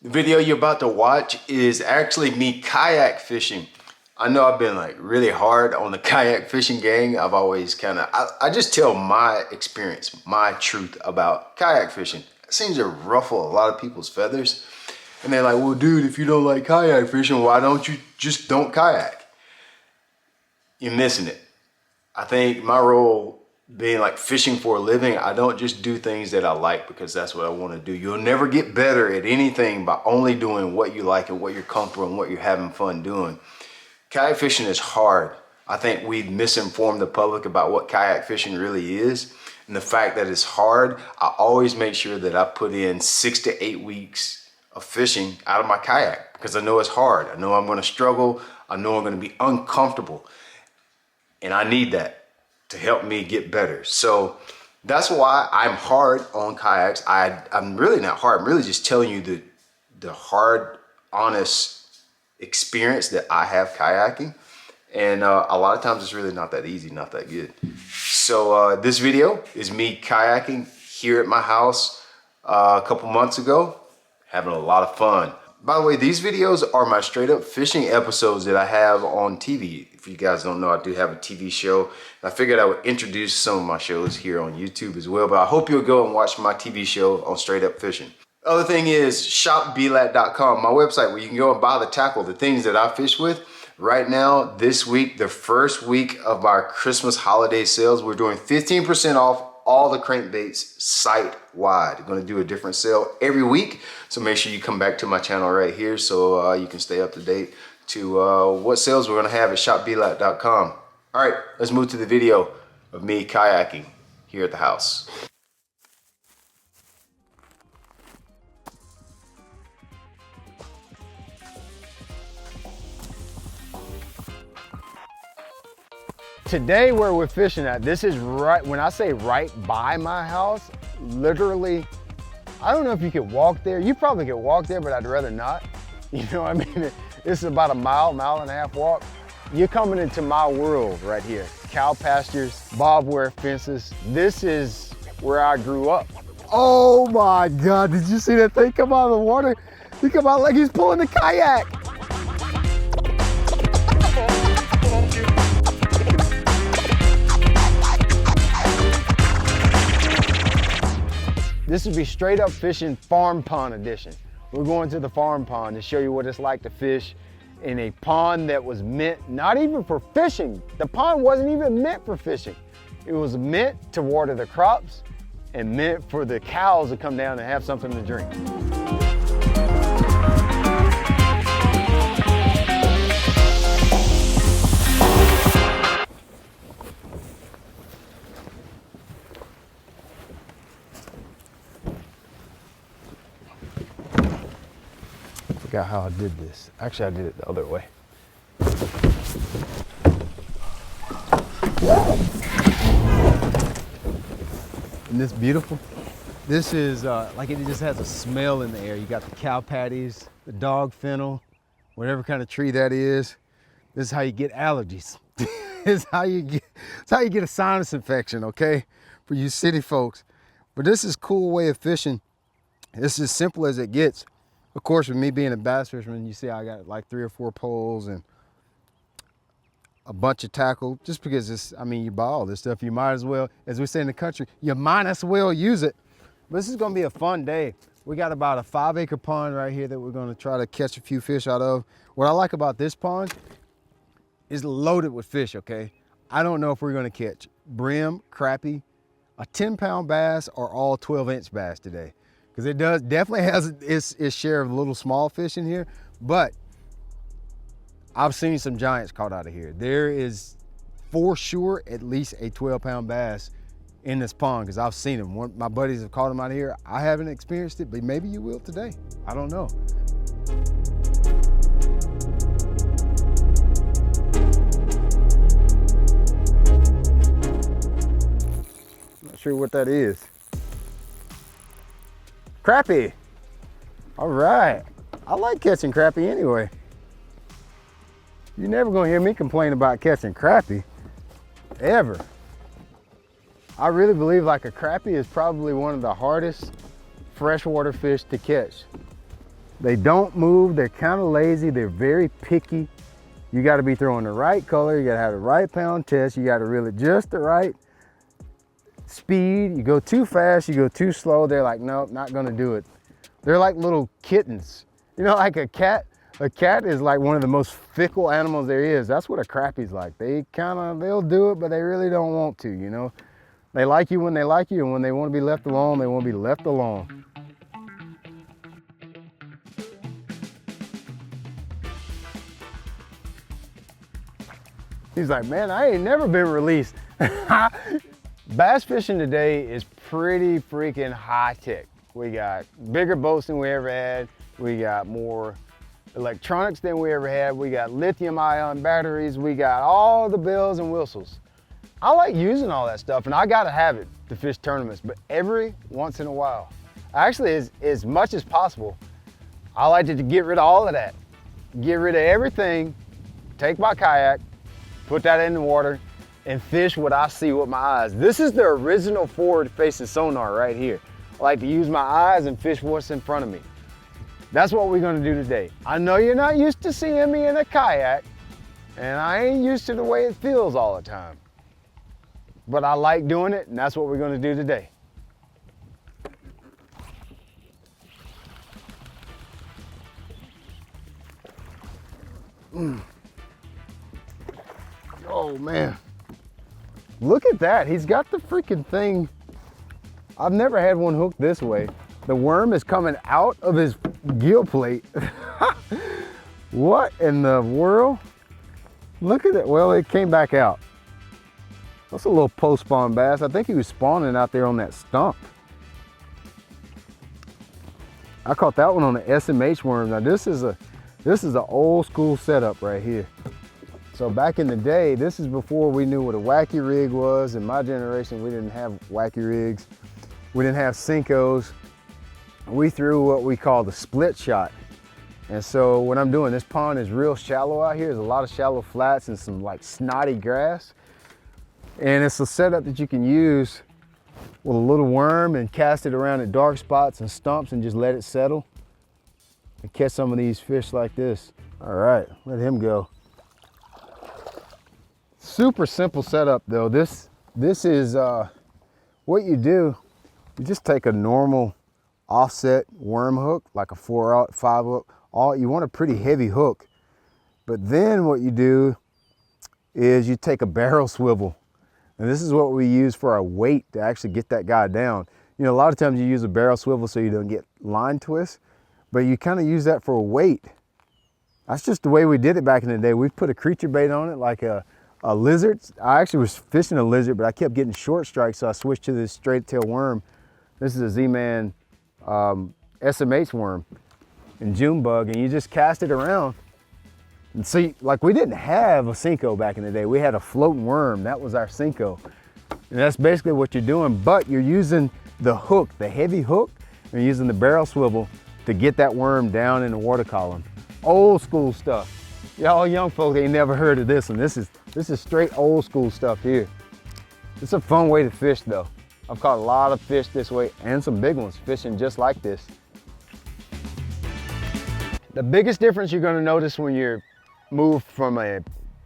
The video you're about to watch is actually me kayak fishing. I know I've been like really hard on the kayak fishing gang. I've always I just tell my experience, my truth about kayak fishing. It seems to ruffle a lot of people's feathers. And they're like, well, dude, if you don't like kayak fishing, why don't you just don't kayak? You're missing it. I think my role being like fishing for a living, I don't just do things that I like because that's what I want to do. You'll never get better at anything by only doing what you like and what you're comfortable and what you're having fun doing. Kayak fishing is hard. I think we've misinformed the public about what kayak fishing really is. And the fact that it's hard, I always make sure that I put in 6 to 8 weeks of fishing out of my kayak because I know it's hard. I know I'm going to struggle. I know I'm going to be uncomfortable. And I need that to help me get better. So that's why I'm hard on kayaks. I'm really not hard. I'm really just telling you the hard, honest experience that I have kayaking. And a lot of times it's really not that easy, not that good. So this video is me kayaking here at my house a couple months ago, having a lot of fun. By the way, these videos are my straight up fishing episodes that I have on TV. If you guys don't know, I do have a TV show. I figured I would introduce some of my shows here on YouTube as well, but I hope you'll go and watch my TV show on straight up fishing. Other thing is shopblat.com, my website where you can go and buy the tackle, the things that I fish with. Right now, this week, the first week of our Christmas holiday sales, we're doing 15% off all the crankbaits site-wide. We're gonna do a different sale every week, so make sure you come back to my channel right here so you can stay up to date to what sales we're gonna have at shopblat.com. All right, let's move to the video of me kayaking here at the house. Today where we're fishing at, this is right, when I say right by my house, literally, I don't know if you could walk there. You probably could walk there, but I'd rather not. You know what I mean? This is about a mile and a half walk. You're coming into my world right here. Cow pastures, barbed wire fences. This is where I grew up. Oh my God, did you see that thing come out of the water? He come out like he's pulling the kayak. This would be straight up fishing farm pond edition. We're going to the farm pond to show you what it's like to fish in a pond that was meant not even for fishing. The pond wasn't even meant for fishing. It was meant to water the crops and meant for the cows to come down and have something to drink. I forgot how I did this. Actually, I did it the other way. Isn't this beautiful? This is like it just has a smell in the air. You got the cow patties, the dog fennel, whatever kind of tree that is. This is how you get allergies. It's how you get a sinus infection, okay? For you city folks. But this is a cool way of fishing. It's as simple as it gets. Of course, with me being a bass fisherman, you see I got like 3 or 4 poles and a bunch of tackle. Just because it's, I mean, you buy all this stuff, you might as well, as we say in the country, you might as well use it. But this is gonna be a fun day. We got about a 5-acre pond right here that we're gonna try to catch a few fish out of. What I like about this pond is loaded with fish, okay? I don't know if we're gonna catch brim, crappie, a 10-pound bass, or all 12-inch bass today. Because it definitely has its share of little small fish in here, but I've seen some giants caught out of here. There is for sure at least a 12-pound bass in this pond because I've seen them. My buddies have caught them out of here. I haven't experienced it, but maybe you will today. I don't know. Not sure what that is. Crappie. All right. I like catching crappie anyway. You're never gonna hear me complain about catching crappie, ever. I really believe like a crappie is probably one of the hardest freshwater fish to catch. They don't move, they're kind of lazy, they're very picky. You gotta be throwing the right color, you gotta have the right pound test, you gotta reel it just the right speed. You go too fast, you go too slow, they're like, nope, not gonna do it. They're like little kittens. You know, like a cat is like one of the most fickle animals there is. That's what a crappie's like. They'll do it, but they really don't want to, you know? They like you when they like you, and when they want to be left alone, they want to be left alone. He's like, man, I ain't never been released. Bass fishing today is pretty freaking high tech. We got bigger boats than we ever had. We got more electronics than we ever had. We got lithium ion batteries. We got all the bells and whistles. I like using all that stuff, and I gotta have it to fish tournaments, but every once in a while, actually as much as possible, I like to get rid of all of that. Get rid of everything, take my kayak, put that in the water, and fish what I see with my eyes. This is the original forward-facing sonar right here. I like to use my eyes and fish what's in front of me. That's what we're gonna do today. I know you're not used to seeing me in a kayak, and I ain't used to the way it feels all the time. But I like doing it, and that's what we're gonna do today. Oh man, look at that. He's got the freaking thing. I've never had one hooked this way. The worm is coming out of his gill plate. What in the world? Look at it. Well, it came back out. That's a little post-spawn bass. I think he was spawning out there on that stump. I caught that one on the SMH worm. Now this is an old school setup right here. So back in the day, this is before we knew what a wacky rig was. In my generation, we didn't have wacky rigs. We didn't have Senkos. We threw what we call the split shot. And so what I'm doing, this pond is real shallow out here. There's a lot of shallow flats and some like snotty grass. And it's a setup that you can use with a little worm and cast it around at dark spots and stumps and just let it settle and catch some of these fish like this. All right, let him go. Super simple setup though. This is what you do. You just take a normal offset worm hook, like a 4/5 hook. You want a pretty heavy hook. But then what you do is you take a barrel swivel. And this is what we use for our weight to actually get that guy down. You know, a lot of times you use a barrel swivel so you don't get line twists, but you kind of use that for a weight. That's just the way we did it back in the day. We put a creature bait on it like a lizard. I actually was fishing a lizard, but I kept getting short strikes, so I switched to this straight tail worm. This is a Z-Man SMH worm and June bug, and you just cast it around. And see, like we didn't have a Senko back in the day. We had a floating worm. That was our Senko. And that's basically what you're doing, but you're using the hook, the heavy hook, and you're using the barrel swivel to get that worm down in the water column. Old school stuff. Y'all young folks ain't never heard of this, and this is straight old school stuff here. It's a fun way to fish though. I've caught a lot of fish this way and some big ones fishing just like this. The biggest difference you're gonna notice when you're moved from a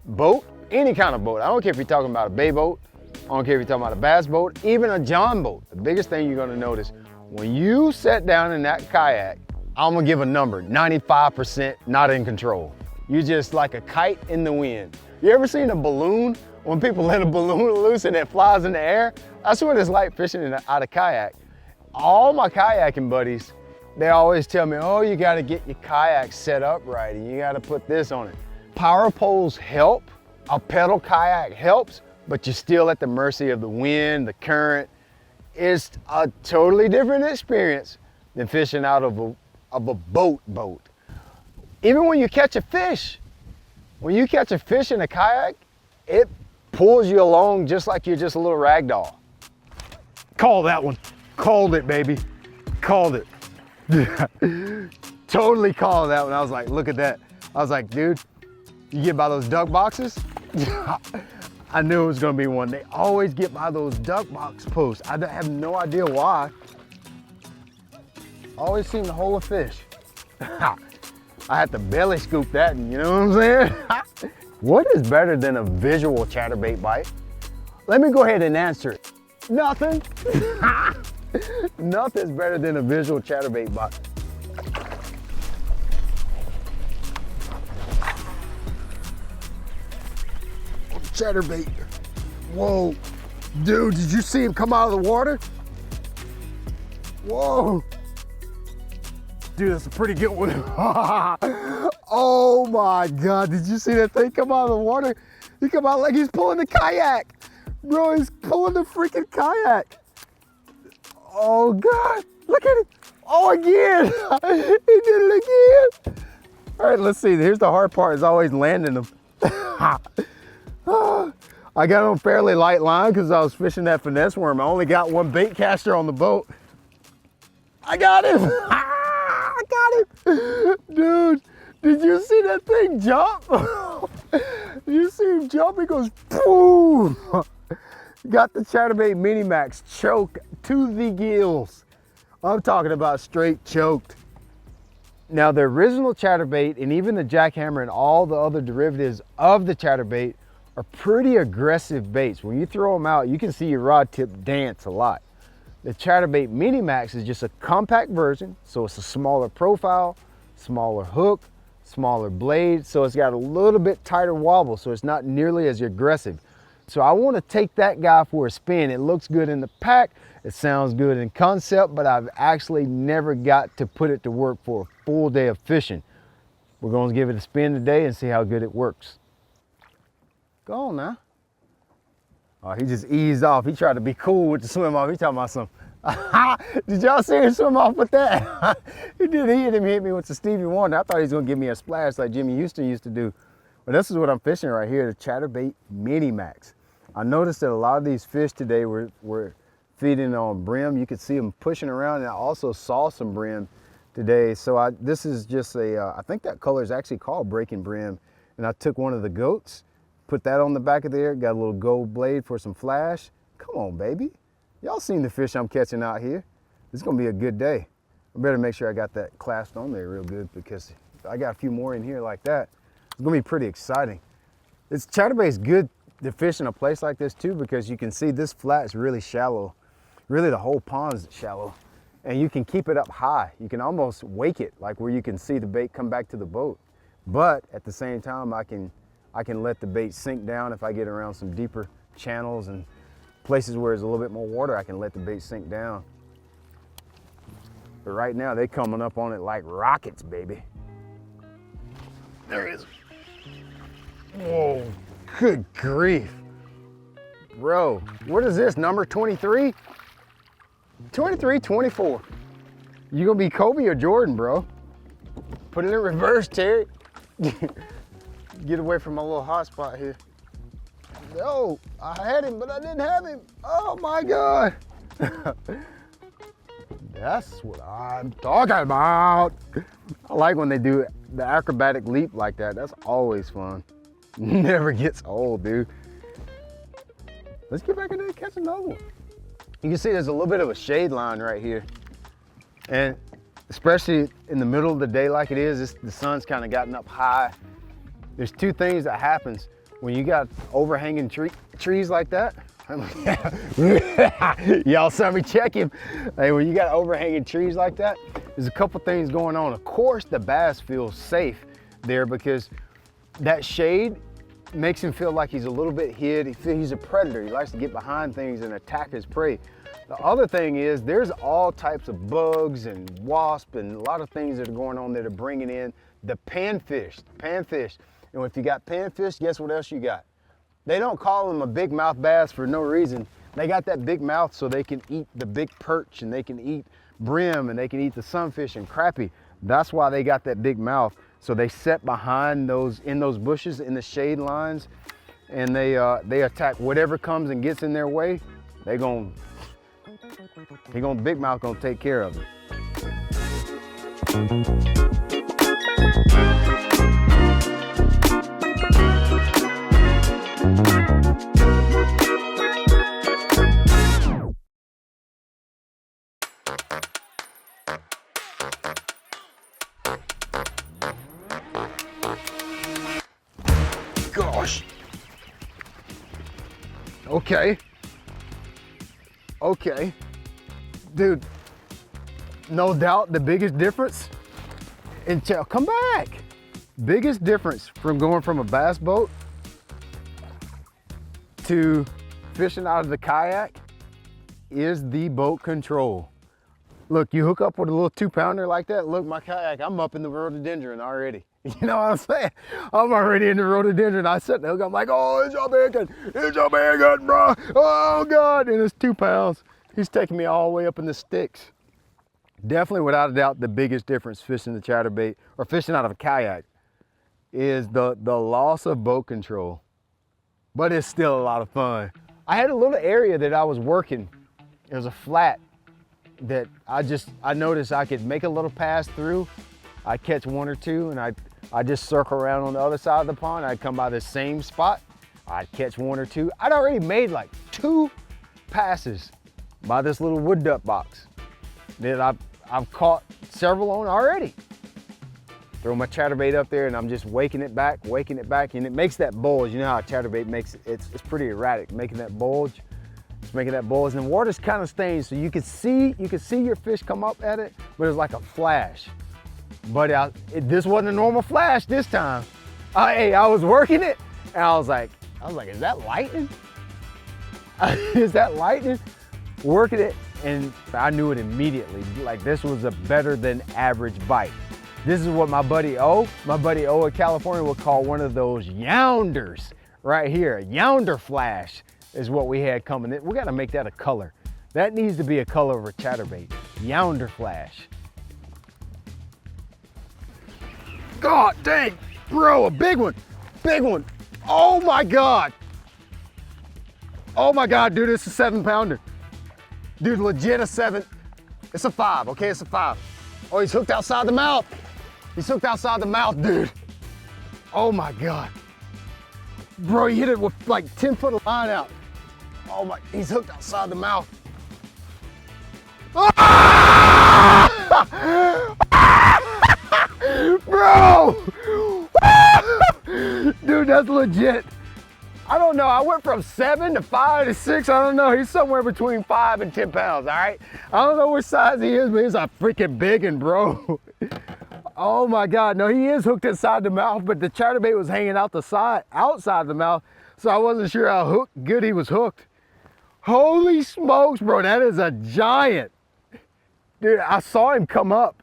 boat, any kind of boat, I don't care if you're talking about a bay boat, I don't care if you're talking about a bass boat, even a John boat, the biggest thing you're gonna notice, when you sit down in that kayak, I'm gonna give a number, 95% not in control. You're just like a kite in the wind. You ever seen a balloon? When people let a balloon loose and it flies in the air? That's what it's like fishing out of kayak. All my kayaking buddies, they always tell me, oh, you gotta get your kayak set up right and you gotta put this on it. Power poles help, a pedal kayak helps, but you're still at the mercy of the wind, the current. It's a totally different experience than fishing out of a boat. Even when you catch a fish, when you catch a fish in a kayak, it pulls you along just like you're just a little rag doll. Call that one. Called it, baby. Called it. Totally called that one. I was like, look at that. I was like, dude, you get by those duck boxes? I knew it was gonna be one. They always get by those duck box posts. I have no idea why. Always seem to hold a fish. I had to belly scoop that, you know what I'm saying? What is better than a visual chatterbait bite? Let me go ahead and answer it. Nothing. Nothing's better than a visual chatterbait bite. Chatterbait. Whoa. Dude, did you see him come out of the water? Whoa. Dude, that's a pretty good one. Oh my God, did you see that thing come out of the water? He come out like he's pulling the kayak. Bro, he's pulling the freaking kayak. Oh God, look at it. Oh, again. He did it again. All right, let's see. Here's the hard part, is always landing them. I got on fairly light line because I was fishing that finesse worm. I only got one bait caster on the boat. I got him. I got him. Dude, did you see that thing jump? You see him jump? He goes, boom. Got the chatterbait mini max choke to the gills. I'm talking about straight choked. Now the original chatterbait and even the jackhammer and all the other derivatives of the chatterbait are pretty aggressive baits. When you throw them out, you can see your rod tip dance a lot. The chatterbait mini max is just a compact version, so it's a smaller profile, smaller hook, smaller blade, so it's got a little bit tighter wobble, so it's not nearly as aggressive. So I want to take that guy for a spin. It looks good in the pack, it sounds good in concept, but I've actually never got to put it to work for a full day of fishing. We're going to give it a spin today and see how good it works. Go on now. Oh, he just eased off. He tried to be cool with the swim off. He talking about some, did y'all see him swim off with that? He did. He hit me with the Stevie Wonder. I thought he was going to give me a splash like Jimmy Houston used to do. But this is what I'm fishing right here, the chatterbait mini max. I noticed that a lot of these fish today were feeding on brim. You could see them pushing around, and I also saw some brim today. So this is just I think that color is actually called breaking brim. And I took one of the goats, put that on the back of there, got a little gold blade for some flash. Come on, baby. Y'all seen the fish I'm catching out here. It's gonna be a good day. I better make sure I got that clasped on there real good, because if I got a few more in here like that, it's gonna be pretty exciting. This chatterbait's good to fish in a place like this too, because you can see this flat's really shallow. Really the whole pond's shallow. And you can keep it up high. You can almost wake it, like where you can see the bait come back to the boat. But at the same time, I can let the bait sink down. If I get around some deeper channels and places where there's a little bit more water, I can let the bait sink down. But right now, they're coming up on it like rockets, baby. There it is. Whoa, good grief. Bro, what is this, number 23? 23, 24. You gonna be Kobe or Jordan, bro? Put it in reverse, Terry. Get away from my little hot spot here. No, I had him, but I didn't have him. Oh my God. That's what I'm talking about. I like when they do the acrobatic leap like that. That's always fun. Never gets old, dude. Let's get back in there and catch another one. You can see there's a little bit of a shade line right here. And especially in the middle of the day like it is, the sun's kind of gotten up high. There's two things that happens when you got overhanging trees like that. Y'all saw me check him. Hey, when you got overhanging trees like that, there's a couple things going on. Of course, the bass feels safe there because that shade makes him feel like he's a little bit hid. He's a predator. He likes to get behind things and attack his prey. The other thing is there's all types of bugs and wasps and a lot of things that are going on that are bringing in the panfish. And if you got panfish, guess what else you got? They don't call them a big mouth bass for no reason. They got that big mouth so they can eat the big perch and they can eat brim and they can eat the sunfish and crappie. That's why they got that big mouth. So they set behind in those bushes in the shade lines, and they attack whatever comes and gets in their way. Big mouth gonna take care of it. gosh. Okay. Okay. Dude, no doubt the biggest difference, come back. Biggest difference from going from a bass boat to fishing out of the kayak is the boat control. Look, you hook up with a little 2-pounder like that, look, my kayak, I'm up in the rhododendron already. You know what I'm saying? I'm already in the rhododendron. I set the hook, I'm like, oh, it's your big one. It's your big one, bro. Oh, God. And it's 2 pounds. He's taking me all the way up in the sticks. Definitely, without a doubt, the biggest difference fishing the chatterbait or fishing out of a kayak is the loss of boat control. But it's still a lot of fun. I had a little area that I was working. It was a flat that I noticed I could make a little pass through. I'd catch 1 or 2 and I'd just circle around on the other side of the pond. I'd come by the same spot. I'd catch 1 or 2. I'd already made like 2 passes by this little wood duck box that I've caught several on already. Throw my chatterbait up there and I'm just waking it back, and it makes that bulge. You know how a chatterbait makes it, it's pretty erratic, making that bulge. It's making that bulge, and the water's kind of stained, so you can see your fish come up at it, but it's like a flash. But this wasn't a normal flash this time. I was working it, and I was like, is that lightning? Is that lightning? Working it, and I knew it immediately. Like, this was a better than average bite. This is what my buddy O in California would call one of those younders right here. A younder flash is what we had coming in. We gotta make that a color. That needs to be a color of a chatterbait. Younder flash. God dang, bro, a big one, big one. Oh my God. Oh my God, dude, it's a 7-pounder. Dude, legit a 7. It's a 5, okay, it's a 5. Oh, he's hooked outside the mouth. He's hooked outside the mouth, dude. Oh my God. Bro, he hit it with like 10 foot of line out. Oh my, he's hooked outside the mouth. Bro! Dude, that's legit. I don't know, I went from 7 to 5 to 6, I don't know. He's somewhere between 5 and 10 pounds, all right? I don't know what size he is, but he's a freaking big one, bro. Oh my God, no, he is hooked inside the mouth, but the chatterbait was hanging out the side, outside the mouth, so I wasn't sure how good he was hooked. Holy smokes, bro, that is a giant. Dude, I saw him come up.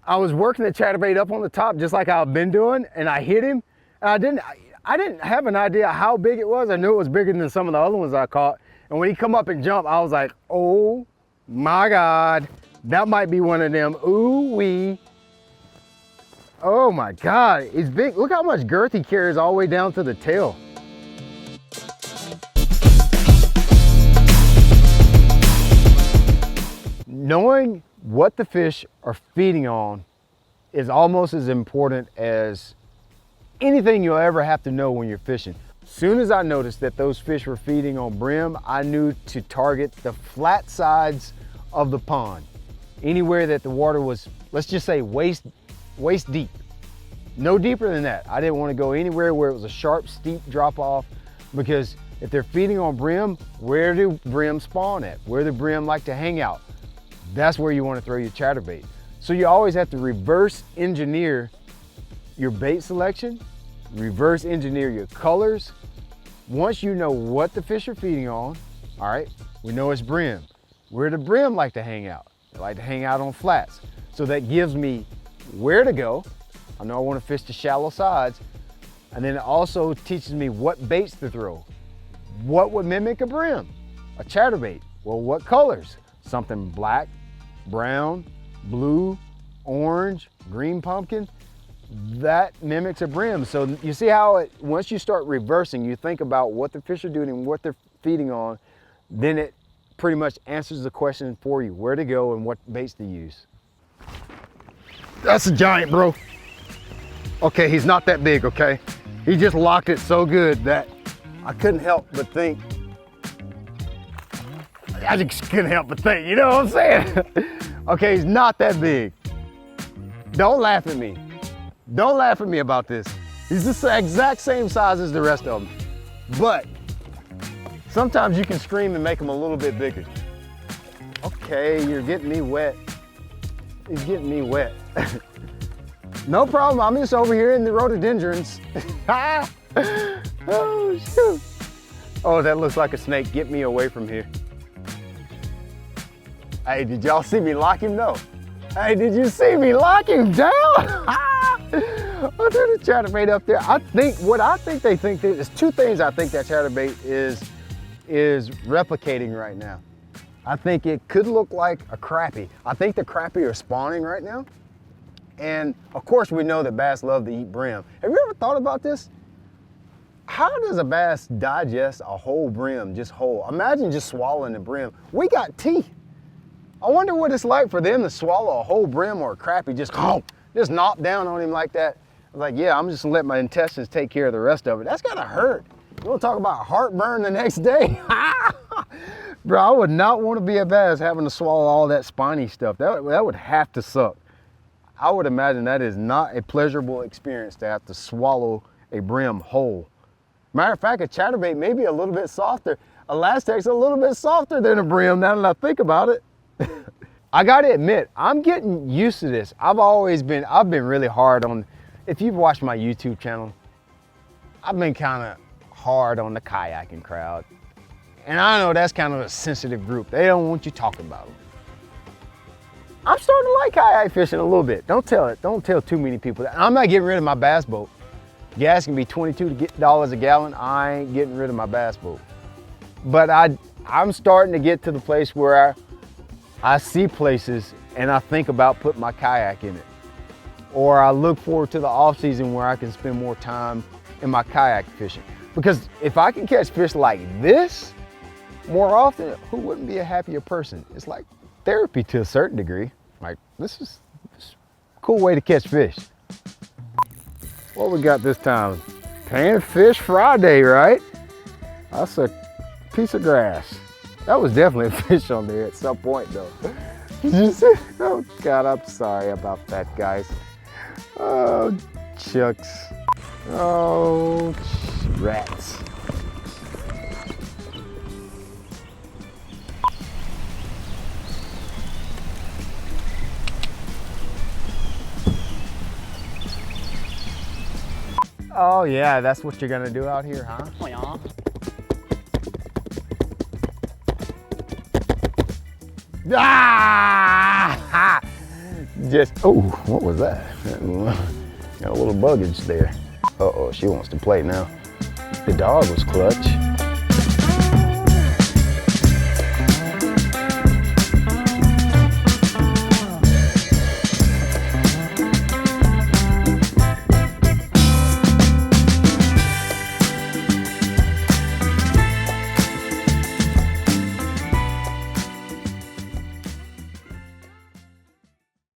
I was working the chatterbait up on the top just like I've been doing, and I hit him, and I didn't have an idea how big it was. I knew it was bigger than some of the other ones I caught, and when he come up and jump, I was like, oh my God, that might be one of them, ooh-wee. Oh my God, it's big. Look how much girth he carries all the way down to the tail. Knowing what the fish are feeding on is almost as important as anything you'll ever have to know when you're fishing. As soon as I noticed that those fish were feeding on brim, I knew to target the flat sides of the pond. Anywhere that the water was, let's just say waist deep. No deeper than that. I didn't want to go anywhere where it was a sharp, steep drop off, because if they're feeding on brim, where do brim spawn at? Where do brim like to hang out? That's where you want to throw your chatterbait. So you always have to reverse engineer your bait selection, reverse engineer your colors. Once you know what the fish are feeding on, all right, we know it's brim. Where do brim like to hang out? They like to hang out on flats. So that gives me where to go. I know I want to fish the shallow sides. And then it also teaches me what baits to throw. What would mimic a brim? A chatterbait. Well, what colors? Something black, brown, blue, orange, green pumpkin. That mimics a brim. So you see how once you start reversing, you think about what the fish are doing and what they're feeding on, then it pretty much answers the question for you, where to go and what baits to use. That's a giant, bro. Okay, he's not that big, okay? He just locked it so good that I couldn't help but think. I just couldn't help but think, you know what I'm saying? Okay, he's not that big. Don't laugh at me. Don't laugh at me about this. He's the exact same size as the rest of them. But sometimes you can scream and make them a little bit bigger. Okay, you're getting me wet. He's getting me wet. No problem, I'm just over here in the rhododendrons. Oh, shoot. Oh, that looks like a snake. Get me away from here. Hey, did y'all see me lock him? No. Hey, did you see me lock him down? Oh, there's a chatterbait up there. There's two things I think that chatterbait is replicating right now. I think it could look like a crappie. I think the crappie are spawning right now. And of course we know that bass love to eat brim. Have you ever thought about this? How does a bass digest a whole brim, just whole? Imagine just swallowing the brim. We got teeth. I wonder what it's like for them to swallow a whole brim or a crappie, just knock down on him like that. I was like, yeah, I'm just gonna let my intestines take care of the rest of it. That's gotta hurt. You wanna talk about heartburn the next day? Bro, I would not want to be a bass having to swallow all that spiny stuff. That would have to suck. I would imagine that is not a pleasurable experience to have to swallow a brim whole. Matter of fact, a chatterbait may be a little bit softer. A Elastic's a little bit softer than a brim now that I think about it. I gotta admit, I'm getting used to this. I've been really hard on, if you've watched my YouTube channel, I've been kind of hard on the kayaking crowd. And I know that's kind of a sensitive group. They don't want you talking about them. I'm starting to like kayak fishing a little bit. Don't tell too many people that. I'm not getting rid of my bass boat. Gas can be $22 a gallon. I ain't getting rid of my bass boat. But I'm starting to get to the place where I see places and I think about putting my kayak in it. Or I look forward to the off season where I can spend more time in my kayak fishing. Because if I can catch fish like this more often, who wouldn't be a happier person? It's like therapy to a certain degree. Like, this is a cool way to catch fish. What we got this time? Panfish Friday, right? That's a piece of grass. That was definitely a fish on there at some point though. Did you see? Oh God, I'm sorry about that, guys. Oh, chucks. Oh, rats. Oh yeah, that's what you're gonna do out here, huh? Oh yeah. Ah! Just, oh, what was that? Got a little buggage there. Uh-oh, she wants to play now. The dog was clutch.